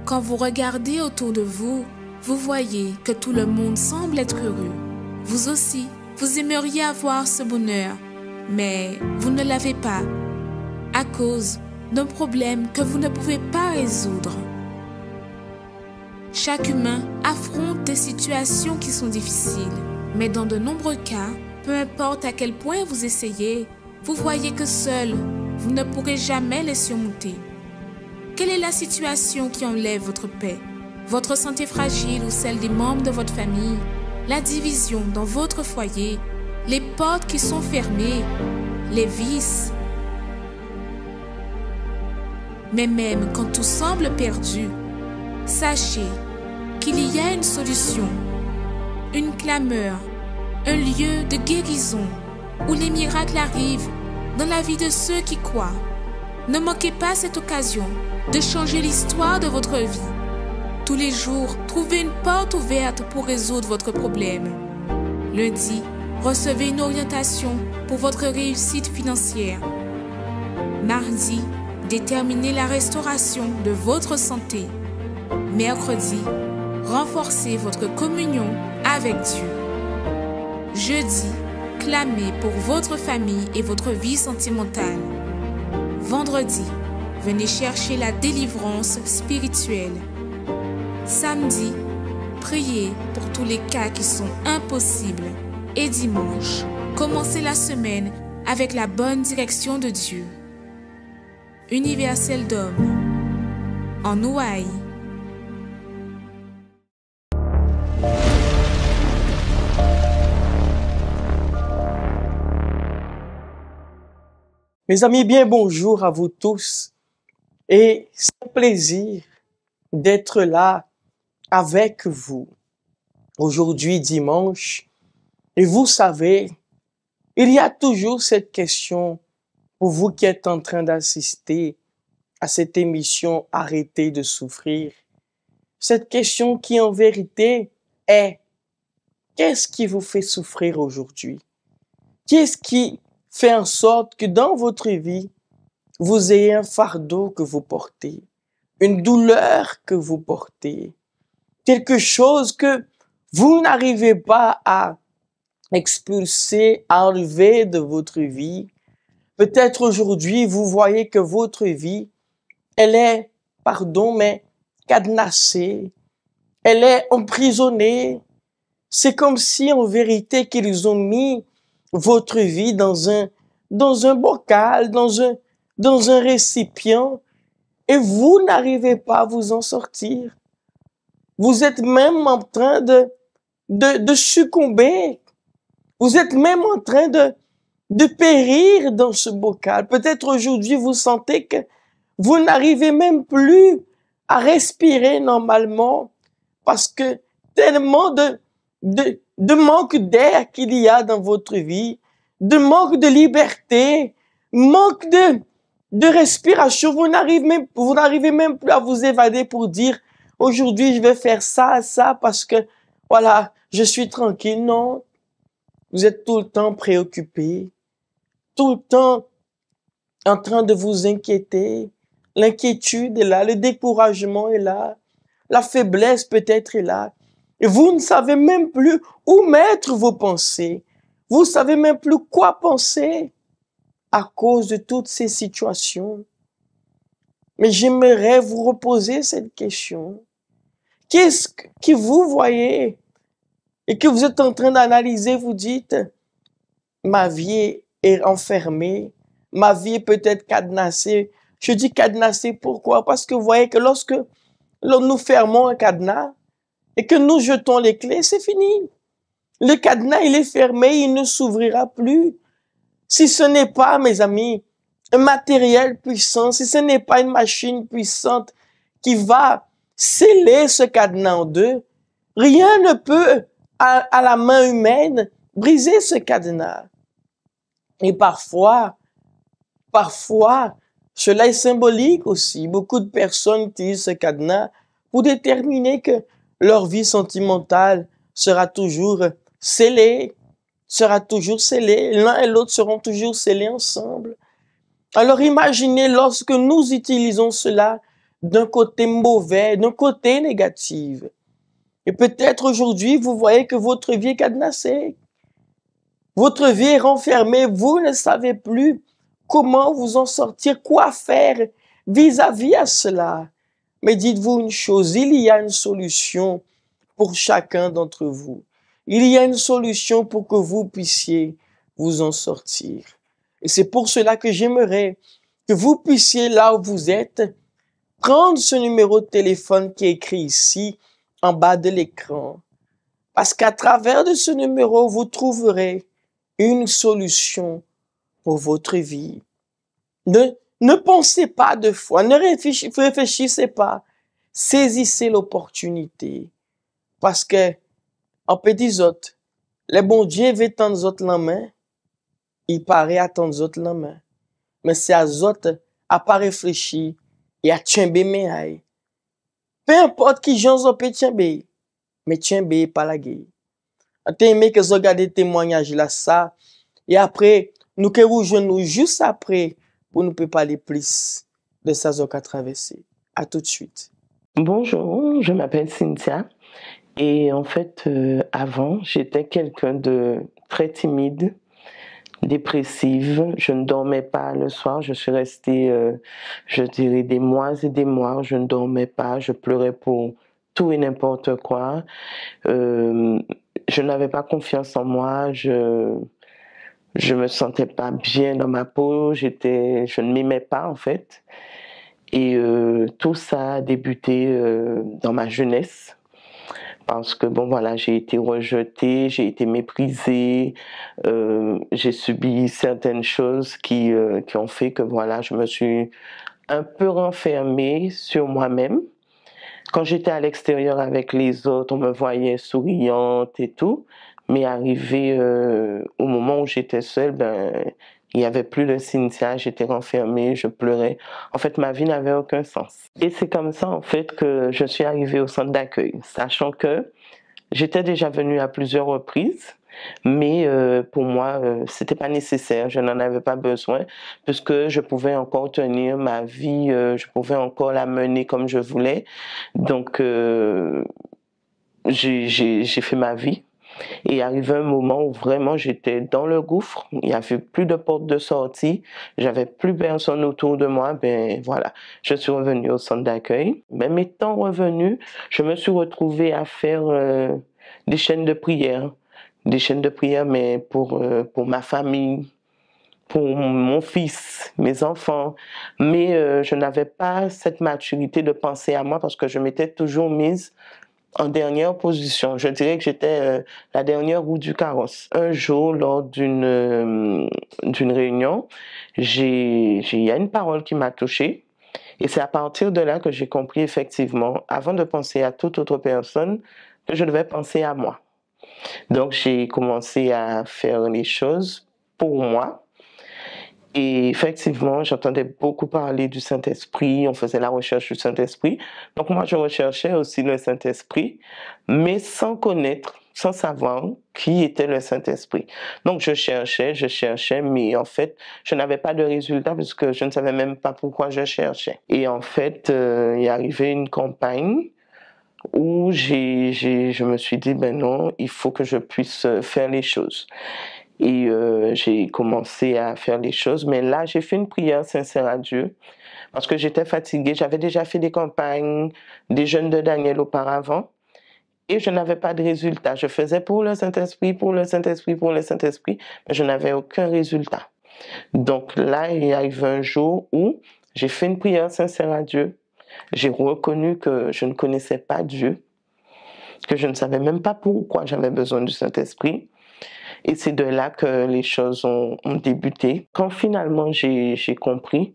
Quand vous regardez autour de vous, vous voyez que tout le monde semble être heureux. Vous aussi, vous aimeriez avoir ce bonheur, mais vous ne l'avez pas à cause d'un problème que vous ne pouvez pas résoudre. Chaque humain affronte des situations qui sont difficiles, mais dans de nombreux cas, peu importe à quel point vous essayez, vous voyez que seul, vous ne pourrez jamais les surmonter. Quelle est la situation qui enlève votre paix? Votre santé fragile ou celle des membres de votre famille? La division dans votre foyer? Les portes qui sont fermées? Les vices? Mais même quand tout semble perdu, sachez qu'il y a une solution, une clameur, un lieu de guérison où les miracles arrivent dans la vie de ceux qui croient. Ne manquez pas cette occasion de changer l'histoire de votre vie. Tous les jours, trouvez une porte ouverte pour résoudre votre problème. Lundi, recevez une orientation pour votre réussite financière. Mardi, déterminez la restauration de votre santé. Mercredi, renforcez votre communion avec Dieu. Jeudi, clamez pour votre famille et votre vie sentimentale. Vendredi, venez chercher la délivrance spirituelle. Samedi, priez pour tous les cas qui sont impossibles. Et dimanche, commencez la semaine avec la bonne direction de Dieu. Universel d'homme, en Ouaille. Mes amis, bien bonjour à vous tous et c'est un plaisir d'être là avec vous aujourd'hui dimanche. Et vous savez, il y a toujours cette question pour vous qui êtes en train d'assister à cette émission Arrêtez de souffrir. Cette question qui en vérité est: qu'est-ce qui vous fait souffrir aujourd'hui? Qu'est-ce qui fait en sorte que dans votre vie, vous ayez un fardeau que vous portez, une douleur que vous portez, quelque chose que vous n'arrivez pas à expulser, à enlever de votre vie? Peut-être aujourd'hui, vous voyez que votre vie, elle est, mais cadenassée, elle est emprisonnée. C'est comme si en vérité qu'ils ont mis votre vie dans un bocal, dans un récipient, et vous n'arrivez pas à vous en sortir. Vous êtes même en train de succomber. Vous êtes même en train de périr dans ce bocal. Peut-être aujourd'hui vous sentez que vous n'arrivez même plus à respirer normalement parce que tellement de manque d'air qu'il y a dans votre vie, de manque de liberté, manque de respiration. Vous n'arrivez même plus à vous évader pour dire aujourd'hui je vais faire ça, parce que voilà, je suis tranquille. Non, vous êtes tout le temps préoccupé, tout le temps en train de vous inquiéter. L'inquiétude est là, le découragement est là, la faiblesse peut-être est là. Et vous ne savez même plus où mettre vos pensées. Vous ne savez même plus quoi penser à cause de toutes ces situations. Mais j'aimerais vous reposer cette question. Qu'est-ce que vous voyez et que vous êtes en train d'analyser? Vous dites, ma vie est enfermée, ma vie est peut-être cadenassée. Je dis cadenassée, pourquoi? Parce que vous voyez que lorsque nous fermons un cadenas et que nous jetons les clés, c'est fini. Le cadenas, il est fermé, il ne s'ouvrira plus. Si ce n'est pas, mes amis, un matériel puissant, si ce n'est pas une machine puissante qui va sceller ce cadenas en deux, rien ne peut, à la main humaine, briser ce cadenas. Et parfois, cela est symbolique aussi. Beaucoup de personnes utilisent ce cadenas pour déterminer que leur vie sentimentale sera toujours scellée, l'un et l'autre seront toujours scellés ensemble. Alors imaginez lorsque nous utilisons cela d'un côté mauvais, d'un côté négatif. Et peut-être aujourd'hui, vous voyez que votre vie est cadenassée. Votre vie est renfermée. Vous ne savez plus comment vous en sortir, quoi faire vis-à-vis à cela. Mais dites-vous une chose, il y a une solution pour chacun d'entre vous. Il y a une solution pour que vous puissiez vous en sortir. Et c'est pour cela que j'aimerais que vous puissiez, là où vous êtes, prendre ce numéro de téléphone qui est écrit ici, en bas de l'écran. Parce qu'à travers de ce numéro, vous trouverez une solution pour votre vie. Ne pensez pas deux fois, ne réfléchissez pas. Saisissez l'opportunité. Parce que, en petit autres, les bons dieux veulent tendre autres la main, il paraît à tendre autres la main. Mais c'est à autres à pas réfléchir et à tchembe mes. Peu importe qui gens on peut tchembe, mais tchembe pas la gueule. On t'a aimé que vous regardez témoignage là ça, et après, nous que nous juste après, pour nous peut parler plus de ça qu'on a traversé. À tout de suite. Bonjour, je m'appelle Cynthia. Et en fait, avant, j'étais quelqu'un de très timide, dépressive. Je ne dormais pas le soir. Je suis restée, je dirais, des mois et des mois. Je ne dormais pas. Je pleurais pour tout et n'importe quoi. Je n'avais pas confiance en moi. Je me sentais pas bien dans ma peau. Je ne m'aimais pas, en fait. Et tout ça a débuté dans ma jeunesse. Parce que, bon, voilà, j'ai été rejetée, j'ai été méprisée, j'ai subi certaines choses qui ont fait que, voilà, je me suis un peu renfermée sur moi-même. Quand j'étais à l'extérieur avec les autres, on me voyait souriante et tout, mais arrivé au moment où j'étais seule, ben, il n'y avait plus de Cynthia, j'étais renfermée, je pleurais. En fait, ma vie n'avait aucun sens. Et c'est comme ça, en fait, que je suis arrivée au centre d'accueil, sachant que j'étais déjà venue à plusieurs reprises, mais pour moi, c'était pas nécessaire, je n'en avais pas besoin, puisque je pouvais encore tenir ma vie, je pouvais encore la mener comme je voulais. Donc, j'ai fait ma vie. Et arrivé un moment où vraiment j'étais dans le gouffre, il n'y avait plus de porte de sortie, j'avais plus personne autour de moi, ben voilà, je suis revenue au centre d'accueil. Même étant revenue, je me suis retrouvée à faire des chaînes de prière, mais pour ma famille, pour mon fils, mes enfants, mais je n'avais pas cette maturité de penser à moi parce que je m'étais toujours mise en dernière position. Je dirais que j'étais la dernière roue du carrosse. Un jour, lors d'une réunion, il y a une parole qui m'a touchée. Et c'est à partir de là que j'ai compris effectivement, avant de penser à toute autre personne, que je devais penser à moi. Donc, j'ai commencé à faire les choses pour moi. Et effectivement, j'entendais beaucoup parler du Saint-Esprit, on faisait la recherche du Saint-Esprit. Donc moi, je recherchais aussi le Saint-Esprit, mais sans connaître, sans savoir qui était le Saint-Esprit. Donc je cherchais, mais en fait, je n'avais pas de résultat parce que je ne savais même pas pourquoi je cherchais. Et en fait, il est arrivé une campagne où je me suis dit, ben non, il faut que je puisse faire les choses. Et j'ai commencé à faire les choses, mais là, j'ai fait une prière sincère à Dieu parce que j'étais fatiguée. J'avais déjà fait des campagnes, des jeûnes de Daniel auparavant et je n'avais pas de résultat. Je faisais pour le Saint-Esprit, mais je n'avais aucun résultat. Donc là, il arrive un jour où j'ai fait une prière sincère à Dieu. J'ai reconnu que je ne connaissais pas Dieu, que je ne savais même pas pourquoi j'avais besoin du Saint-Esprit. Et c'est de là que les choses ont débuté. Quand finalement j'ai compris,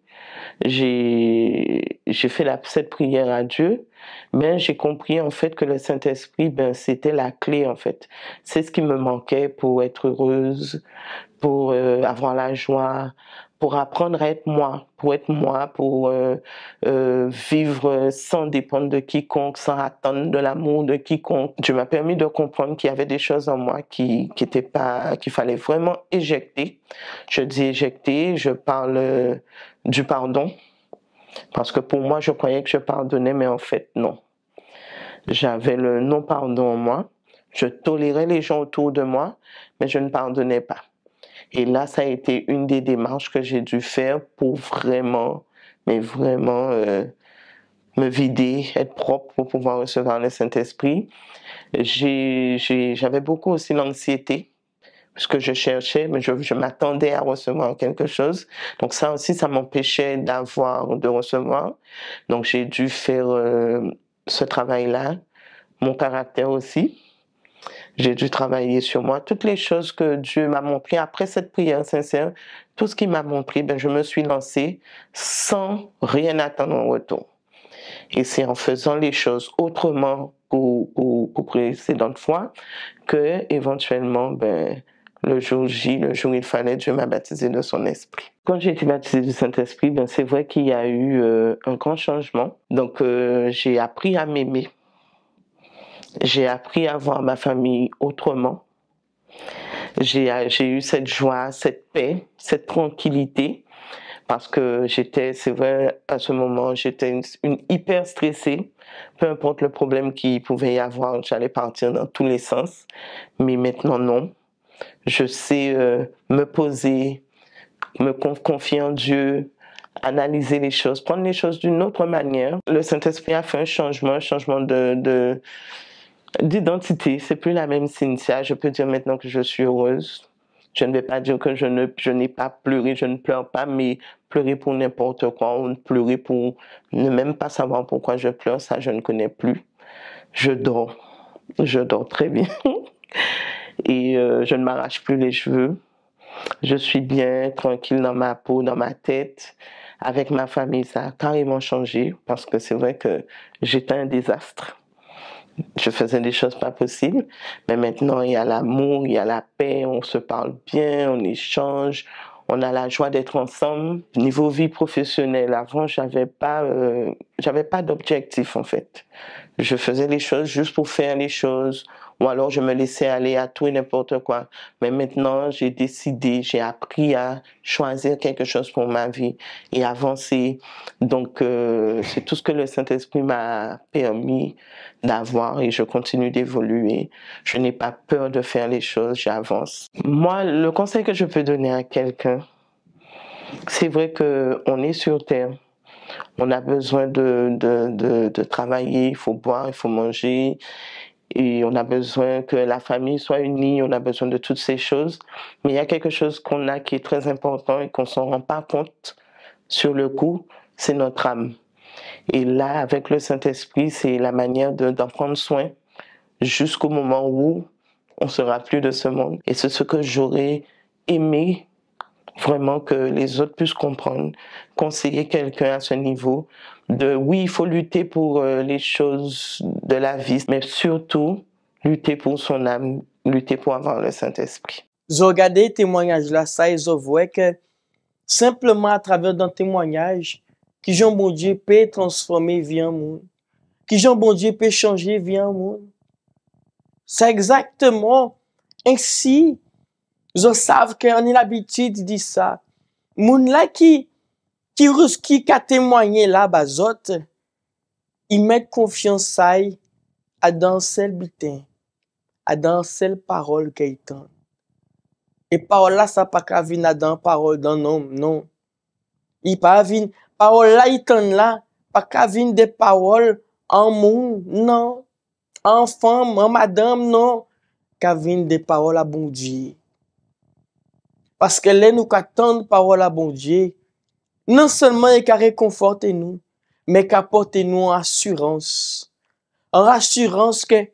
j'ai fait cette prière à Dieu, mais j'ai compris en fait que le Saint-Esprit, ben, c'était la clé en fait. C'est ce qui me manquait pour être heureuse, pour avoir la joie, pour apprendre à être moi, pour vivre sans dépendre de quiconque, sans attendre de l'amour de quiconque. Dieu m'a permis de comprendre qu'il y avait des choses en moi qu'il fallait vraiment éjecter. Je dis éjecter, je parle du pardon. Parce que pour moi, je croyais que je pardonnais, mais en fait, non. J'avais le non-pardon en moi. Je tolérais les gens autour de moi, mais je ne pardonnais pas. Et là, ça a été une des démarches que j'ai dû faire pour vraiment, mais vraiment me vider, être propre pour pouvoir recevoir le Saint-Esprit. J'avais beaucoup aussi l'anxiété, parce que je cherchais, mais je m'attendais à recevoir quelque chose. Donc ça aussi, ça m'empêchait de recevoir. Donc j'ai dû faire ce travail-là, mon caractère aussi. J'ai dû travailler sur moi. Toutes les choses que Dieu m'a montrées après cette prière sincère, tout ce qu'il m'a montré, je me suis lancée sans rien attendre en retour. Et c'est en faisant les choses autrement qu'aux précédentes fois que, éventuellement, le jour J, le jour où il fallait, Dieu m'a baptisé de son esprit. Quand j'ai été baptisée du Saint-Esprit, c'est vrai qu'il y a eu un grand changement. Donc, j'ai appris à m'aimer. J'ai appris à voir ma famille autrement. J'ai eu cette joie, cette paix, cette tranquillité, parce que c'est vrai, à ce moment, j'étais une hyper stressée. Peu importe le problème qu'il pouvait y avoir, j'allais partir dans tous les sens. Mais maintenant, non. Je sais me poser, me confier en Dieu, analyser les choses, prendre les choses d'une autre manière. Le Saint-Esprit a fait un changement d'identité. C'est plus la même Cynthia. Je peux dire maintenant que je suis heureuse. Je ne vais pas dire que je n'ai pas pleuré, je ne pleure pas, mais pleurer pour n'importe quoi, ou pleurer pour ne même pas savoir pourquoi je pleure, ça je ne connais plus. Je dors très bien. Et je ne m'arrache plus les cheveux. Je suis bien, tranquille dans ma peau, dans ma tête. Avec ma famille, ça a carrément changé, parce que c'est vrai que j'étais un désastre. Je faisais des choses pas possibles, mais maintenant il y a l'amour, il y a la paix, on se parle bien, on échange, on a la joie d'être ensemble. Niveau vie professionnelle, avant j'avais pas d'objectif en fait. Je faisais les choses juste pour faire les choses, ou alors je me laissais aller à tout et n'importe quoi. Mais maintenant, j'ai décidé, j'ai appris à choisir quelque chose pour ma vie et avancer. Donc, c'est tout ce que le Saint-Esprit m'a permis d'avoir, et je continue d'évoluer. Je n'ai pas peur de faire les choses, j'avance. Moi, le conseil que je peux donner à quelqu'un, c'est vrai qu'on est sur Terre. On a besoin de travailler, il faut boire, il faut manger, et on a besoin que la famille soit unie, on a besoin de toutes ces choses. Mais il y a quelque chose qu'on a qui est très important et qu'on ne s'en rend pas compte sur le coup, c'est notre âme. Et là, avec le Saint-Esprit, c'est la manière d'en prendre soin jusqu'au moment où on ne sera plus de ce monde. Et c'est ce que j'aurais aimé vraiment que les autres puissent comprendre, conseiller quelqu'un à ce niveau, oui, il faut lutter pour les choses de la vie, mais surtout lutter pour son âme, lutter pour avoir le Saint-Esprit. J'ai regardé le témoignage là, ça, et je vois que simplement à travers d'un témoignage, que Jean bon Dieu peut transformer vie en monde, que Jean bon Dieu peut changer vie en monde. C'est exactement ainsi. Je savent qu'on a l'habitude de dire ça. Moun là qui a témoigné là, bazot, ils mettent confiance à dans celle butin, à dans celle parole qu'ils entendent. Et parole là, ça pas qu'à venir dans parole d'un homme, non. Il pas venir, parole là, ils entendent là, pas qu'à venir des paroles en monde, non. En femme, en madame, non. Qu'à venir des paroles à bon Dieu. Parce que là, nous qu'attendons parole à bon Dieu, non seulement il qu'à réconforter nous, mais qu'à porter nous en assurance. En assurance que,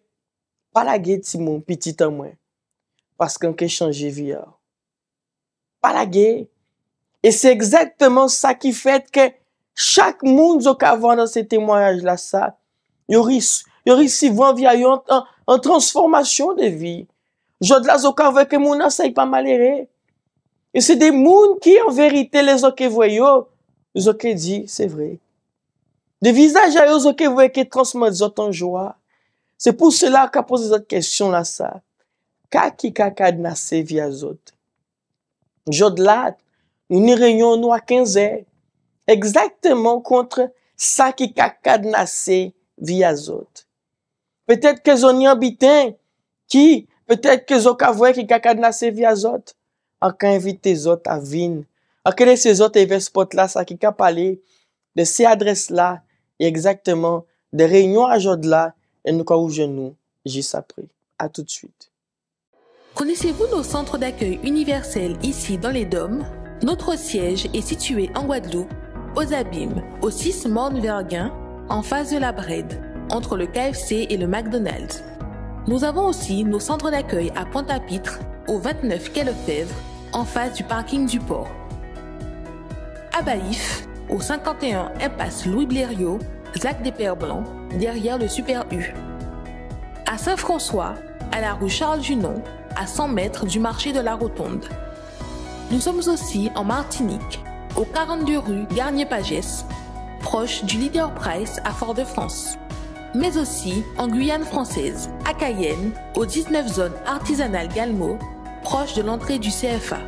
pas la guerre, mon petit en moi. Parce qu'on peut changer vie. Pas la guerre. Et c'est exactement ça qui fait que chaque monde qui a dans ces témoignages-là, ça, il y a souvent en transformation de vie. Je de la zoka avec que mon ça pas malheureux. Et c'est des gens qui, en vérité, les autres voient, les autres disent, c'est vrai. Des visages à eux, les autres voient qui transmettent en joie. C'est pour cela qu'a posé cette question là, ça. Qui a cadenassé via les autres. Je de là, nous réunions nous à 15 heures. exactement contre ça qui a cadenassé via autres. Peut-être que zoni habitant qui, peut-être que zokavoye qui a cadenassé via autres, en qu'à inviter les autres à venir, en qu'à ces autres événements spot là, ça qui a parlé de ces adresses là, et exactement des réunions à jour là, et nous quand nous, juste après. À tout de suite. Connaissez-vous nos centres d'accueil universels ici dans les Dômes? Notre siège est situé en Guadeloupe, aux Abîmes, au 6 Morne-Verguin, en face de la Brède, entre le KFC et le McDonald's. Nous avons aussi nos centres d'accueil à Pointe-à-Pitre, au 29 quai Lefebvre, en face du parking du port. À Baïf, au 51 impasse Louis Blériot, Zac des Pères Blancs, derrière le Super U. À Saint-François, à la rue Charles-Junon, à 100 mètres du marché de la Rotonde. Nous sommes aussi en Martinique, au 42 rue Garnier-Pagès, proche du Leader Price à Fort-de-France. Mais aussi en Guyane française, à Cayenne, aux 19 zones artisanales Galmo, proche de l'entrée du CFA.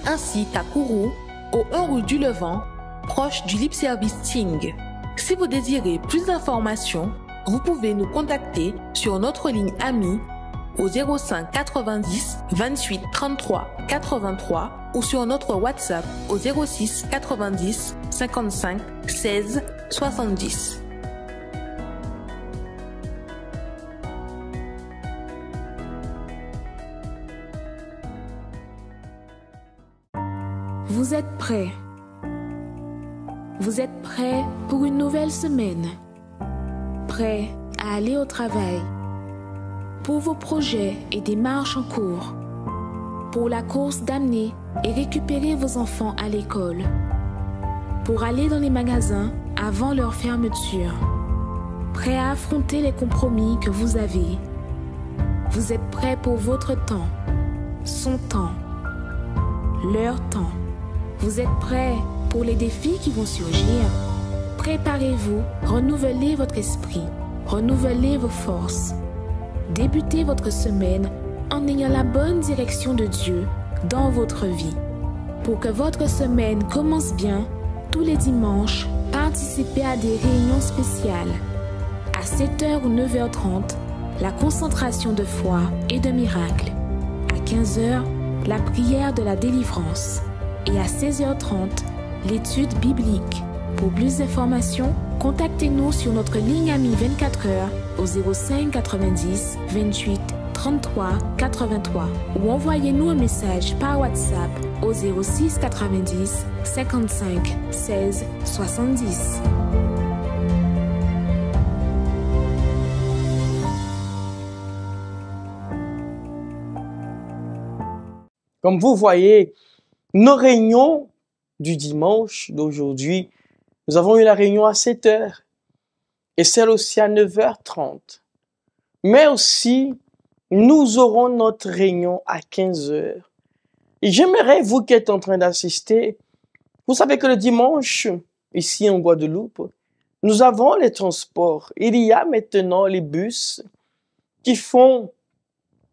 Ainsi qu'à Kourou, au 1 rue du Levant, proche du Lip Service Ting. Si vous désirez plus d'informations, vous pouvez nous contacter sur notre ligne AMI au 05 90 28 33 83 ou sur notre WhatsApp au 06 90 55 16 70. Vous êtes prêts? Vous êtes prêts pour une nouvelle semaine? Prêts à aller au travail? Pour vos projets et démarches en cours? Pour la course d'amener et récupérer vos enfants à l'école? Pour aller dans les magasins avant leur fermeture? Prêts à affronter les compromis que vous avez? Vous êtes prêts pour votre temps, son temps, leur temps? Vous êtes prêts pour les défis qui vont surgir? Préparez-vous, renouvelez votre esprit, renouvelez vos forces. Débutez votre semaine en ayant la bonne direction de Dieu dans votre vie. Pour que votre semaine commence bien, tous les dimanches, participez à des réunions spéciales. À 7h ou 9h30, la concentration de foi et de miracles. À 15h, la prière de la délivrance. Et à 16h30, l'étude biblique. Pour plus d'informations, contactez-nous sur notre ligne AMI 24h au 05 90 28 33 83 ou envoyez-nous un message par WhatsApp au 06 90 55 16 70. Comme vous voyez, nos réunions du dimanche d'aujourd'hui, nous avons eu la réunion à 7h et celle aussi à 9h30. Mais aussi, nous aurons notre réunion à 15h. Et j'aimerais, vous qui êtes en train d'assister, vous savez que le dimanche, ici en Guadeloupe, nous avons les transports. Il y a maintenant les bus qui font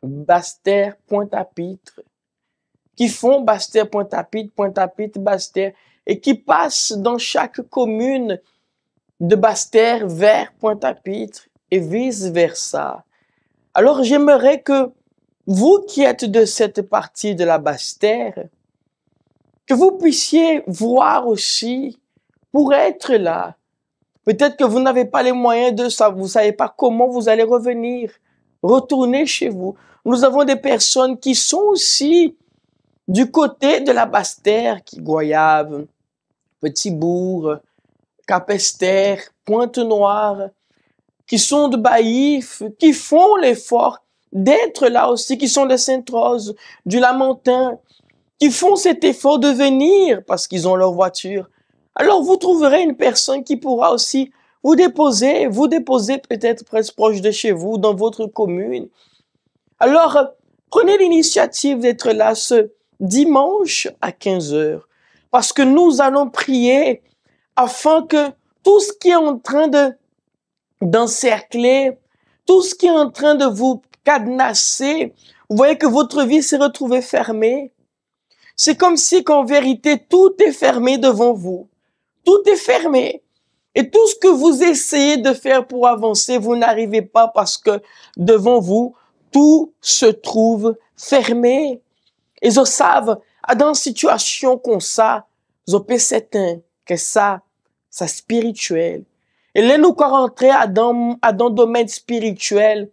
Basse-Terre, Pointe-à-Pitre, qui font Basse-Terre, Pointe-à-Pitre, Pointe-à-Pitre, Basse-Terre, et qui passent dans chaque commune de Basse-Terre vers Pointe-à-Pitre et vice-versa. Alors j'aimerais que vous qui êtes de cette partie de la Basse-Terre, que vous puissiez voir aussi pour être là. Peut-être que vous n'avez pas les moyens de ça, vous ne savez pas comment vous allez revenir, retourner chez vous. Nous avons des personnes qui sont aussi du côté de la Basse-Terre, qui Goyave, Petit-Bourg, Cap-Esther, Pointe-Noire, qui sont de Baïf, qui font l'effort d'être là aussi, qui sont de Sainte-Rose, du Lamentin, qui font cet effort de venir parce qu'ils ont leur voiture. Alors vous trouverez une personne qui pourra aussi vous déposer peut-être presque proche de chez vous, dans votre commune. Alors, prenez l'initiative d'être là ce dimanche à 15h, parce que nous allons prier afin que tout ce qui est en train d'encercler, tout ce qui est en train de vous cadenasser, vous voyez que votre vie s'est retrouvée fermée. C'est comme si qu'en vérité, tout est fermé devant vous. tout est fermé. Et tout ce que vous essayez de faire pour avancer, vous n'arrivez pas parce que devant vous, tout se trouve fermé. Et ils savent, dans une situation comme ça, ils ont certain que ça spirituel. Et là, nous, quand rentrer dans le domaine spirituel,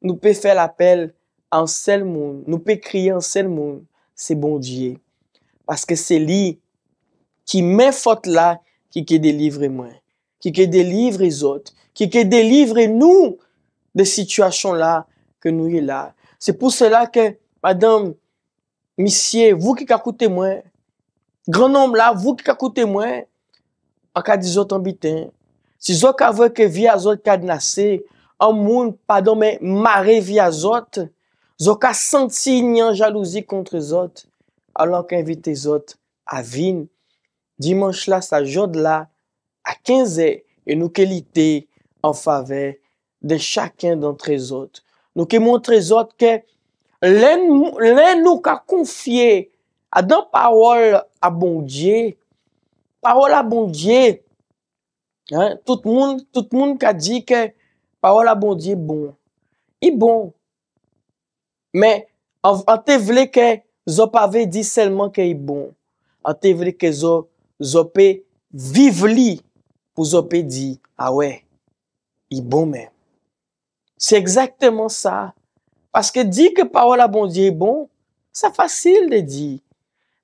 nous pouvons faire l'appel en seul monde. Nous pouvons crier en seul monde. C'est bon Dieu. Parce que c'est lui qui met faute là, qui délivre moi, qui délivre les autres, qui délivre nous de situations là que nous y là. C'est pour cela que, madame, monsieur, vous qui écoutez moi, grand homme là, vous qui écoutez moi, en cas des autres habitants, si vous avez que vie à autres cadenassé, en monde, pardon, mais marée vie à autres, vous avez senti une jalousie contre les autres, alors qu'invite les autres à venir. Dimanche là, ça jour là, à 15h, et nous qualité en faveur de chacun d'entre les autres. Nous qui montrons les autres que l'un nous qu'a confié à dans parole à bon Dieu, parole à bon Dieu. Hein? Tout le monde qui a dit que parole à bon Dieu bon. Il est bon. Mais en te vle que zo pas dit seulement qu'il est bon. En te vle que zo peut vivre li pour zo peut dire ah ouais, il est bon même. C'est exactement ça. Parce que dire que parole à bon Dieu est bon, c'est facile de dire.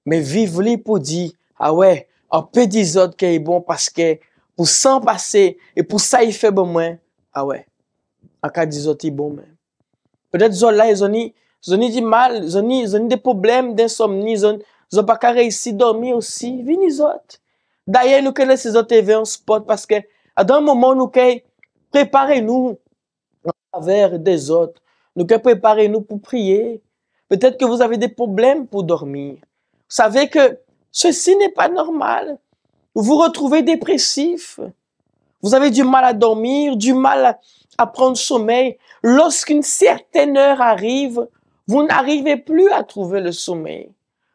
Mais vivre li pour dire ah ouais, on peut dire autres qu'il est bon parce que pour s'en passer et pour ça il fait bon moins. Ah ouais. En cas des autres il est bon même. Peut-être que là ils ont du mal, ils ont des problèmes d'insomnie, ils ont pas qu'à réussir à dormir aussi. Venez les autres. D'ailleurs, nous connaissons ces autres événements sport parce que, dans un moment, nous préparez-nous en faveur des autres. Nous préparez-nous pour prier. Peut-être que vous avez des problèmes pour dormir. Vous savez que ceci n'est pas normal. Vous vous retrouvez dépressif. Vous avez du mal à dormir, du mal à prendre sommeil. Lorsqu'une certaine heure arrive, vous n'arrivez plus à trouver le sommeil.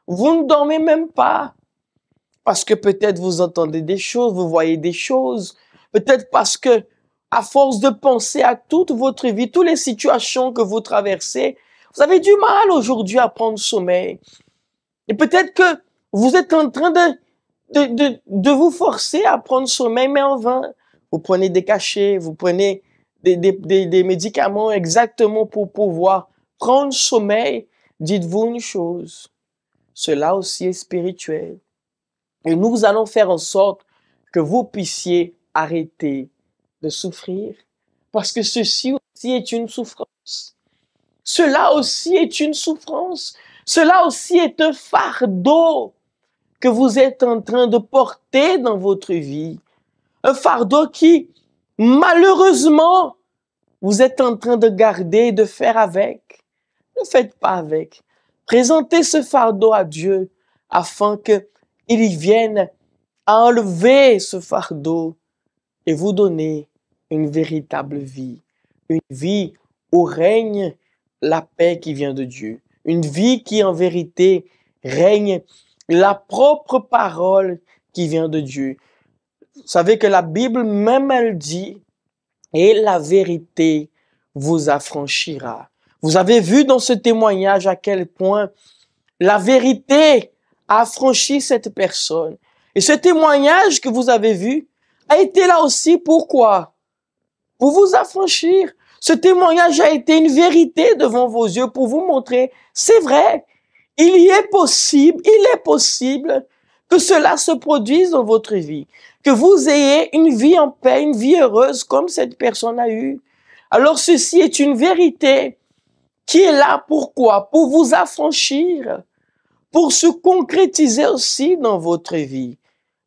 Vous ne dormez même pas. Parce que peut-être vous entendez des choses, vous voyez des choses. Peut-être parce que, à force de penser à toute votre vie, toutes les situations que vous traversez, vous avez du mal aujourd'hui à prendre sommeil. Et peut-être que vous êtes en train de vous forcer à prendre sommeil, mais en vain. Vous prenez des cachets, vous prenez des médicaments exactement pour pouvoir prendre sommeil. Dites-vous une chose, cela aussi est spirituel. Et nous allons faire en sorte que vous puissiez arrêter de souffrir. Parce que ceci aussi est une souffrance. Cela aussi est une souffrance. Cela aussi est un fardeau que vous êtes en train de porter dans votre vie. Un fardeau qui, malheureusement, vous êtes en train de garder, de faire avec. Ne faites pas avec. Présentez ce fardeau à Dieu afin qu'il vienne à enlever ce fardeau et vous donner une véritable vie. Une vie où règne la paix qui vient de Dieu. Une vie qui, en vérité, règne la propre parole qui vient de Dieu. Vous savez que la Bible même, elle dit, et la vérité vous affranchira. Vous avez vu dans ce témoignage à quel point la vérité a affranchi cette personne. Et ce témoignage que vous avez vu a été là aussi pourquoi? Pour vous affranchir. Ce témoignage a été une vérité devant vos yeux pour vous montrer, c'est vrai, il est possible que cela se produise dans votre vie, que vous ayez une vie en paix, une vie heureuse comme cette personne a eu. Alors ceci est une vérité qui est là pourquoi? Pour vous affranchir, pour se concrétiser aussi dans votre vie.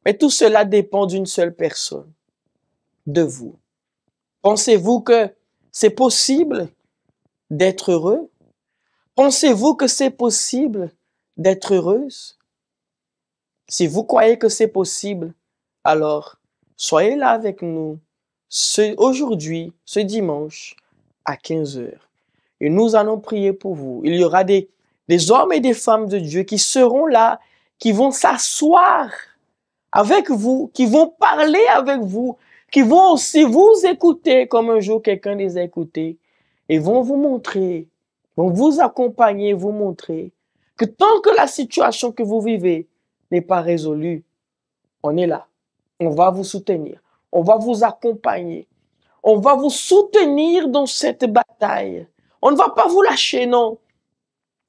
Mais tout cela dépend d'une seule personne, de vous. Pensez-vous que c'est possible d'être heureux? Pensez-vous que c'est possible d'être heureuse? Si vous croyez que c'est possible, alors soyez là avec nous aujourd'hui, ce dimanche, à 15h. Et nous allons prier pour vous. Il y aura des hommes et des femmes de Dieu qui seront là, qui vont s'asseoir avec vous, qui vont parler avec vous, qui vont aussi vous écouter comme un jour quelqu'un les a écoutés et vont vous montrer, vont vous accompagner, vous montrer que tant que la situation que vous vivez n'est pas résolue, on est là. On va vous soutenir. On va vous accompagner. On va vous soutenir dans cette bataille. On ne va pas vous lâcher, non.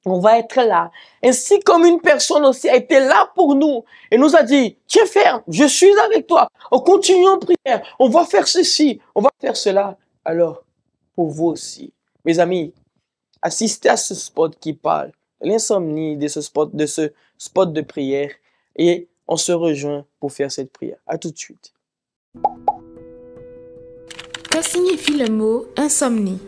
On va être là. Ainsi comme une personne aussi a été là pour nous et nous a dit, tiens ferme, je suis avec toi. On continue en prière. On va faire ceci, on va faire cela. Alors, pour vous aussi, mes amis, assistez à ce spot qui parle de l'insomnie, de ce spot de prière et on se rejoint pour faire cette prière. À tout de suite. Que signifie le mot insomnie?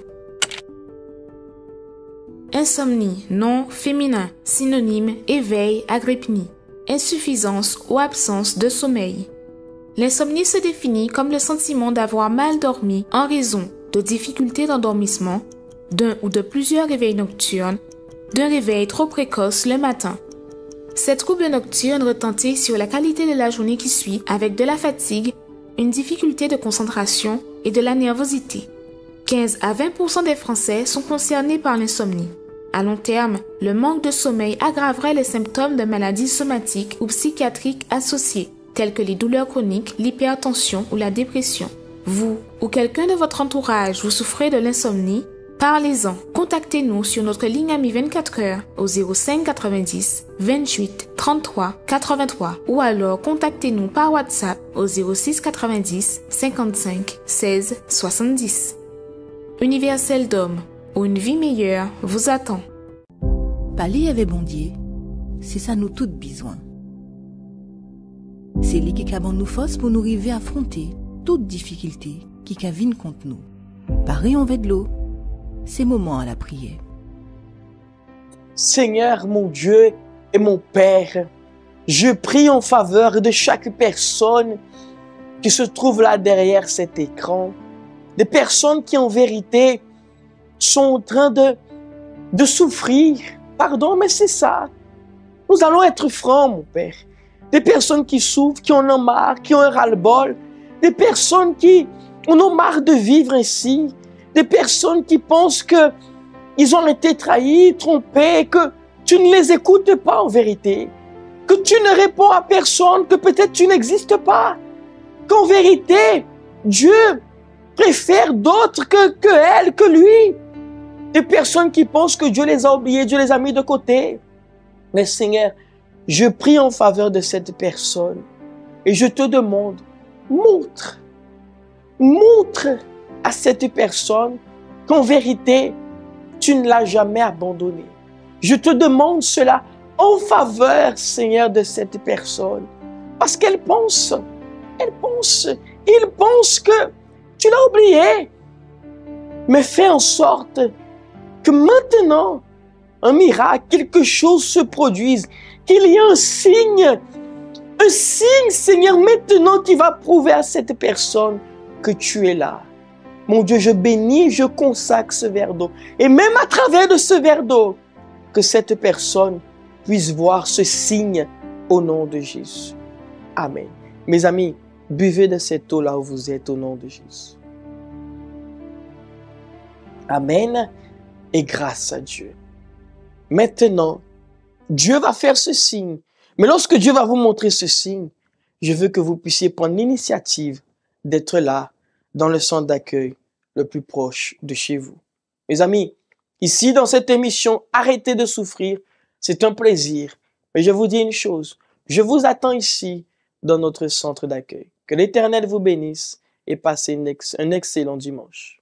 Insomnie, nom féminin, synonyme éveil, agrypnie, insuffisance ou absence de sommeil. L'insomnie se définit comme le sentiment d'avoir mal dormi en raison de difficultés d'endormissement, d'un ou de plusieurs réveils nocturnes, d'un réveil trop précoce le matin. Ces troubles nocturnes retentissent sur la qualité de la journée qui suit avec de la fatigue, une difficulté de concentration et de la nervosité. 15 à 20% des Français sont concernés par l'insomnie. À long terme, le manque de sommeil aggraverait les symptômes de maladies somatiques ou psychiatriques associées, telles que les douleurs chroniques, l'hypertension ou la dépression. Vous ou quelqu'un de votre entourage, vous souffrez de l'insomnie? Parlez-en. Contactez-nous sur notre ligne Ami 24 heures au 05 90 28 33 83 ou alors contactez-nous par WhatsApp au 06 90 55 16 70. Universel d'homme, où une vie meilleure vous attend. Parler avec bon Dieu, c'est ça nous toutes besoin. C'est lui qui cabane nous force pour nous arriver à affronter toute difficulté qui cavine contre nous. Pareil en de l'eau, c'est moment à la prière. Seigneur, mon Dieu et mon Père, je prie en faveur de chaque personne qui se trouve là derrière cet écran, des personnes qui en vérité sont en train de souffrir. Pardon, mais c'est ça. Nous allons être francs, mon Père. Des personnes qui souffrent, qui en ont marre, qui ont un ras-le-bol, des personnes qui en ont marre de vivre ainsi, des personnes qui pensent qu'ils ont été trahis, trompés, que tu ne les écoutes pas en vérité, que tu ne réponds à personne, que peut-être tu n'existes pas, qu'en vérité, Dieu préfère d'autres que elle, que lui. Des personnes qui pensent que Dieu les a oubliés, Dieu les a mis de côté. Mais Seigneur, je prie en faveur de cette personne et je te demande, montre à cette personne qu'en vérité, tu ne l'as jamais abandonné. Je te demande cela en faveur, Seigneur, de cette personne. Parce il pense que tu l'as oublié. Mais fais en sorte que maintenant, un miracle, quelque chose se produise, qu'il y ait un signe, Seigneur, maintenant qui va prouver à cette personne que tu es là. Mon Dieu, je bénis, je consacre ce verre d'eau. Et même à travers de ce verre d'eau, que cette personne puisse voir ce signe au nom de Jésus. Amen. Mes amis, buvez de cette eau là où vous êtes au nom de Jésus. Amen. Et grâce à Dieu. Maintenant, Dieu va faire ce signe. Mais lorsque Dieu va vous montrer ce signe, je veux que vous puissiez prendre l'initiative d'être là, dans le centre d'accueil le plus proche de chez vous. Mes amis, ici dans cette émission, arrêtez de souffrir, c'est un plaisir. Mais je vous dis une chose, je vous attends ici dans notre centre d'accueil. Que l'Éternel vous bénisse et passez un excellent dimanche.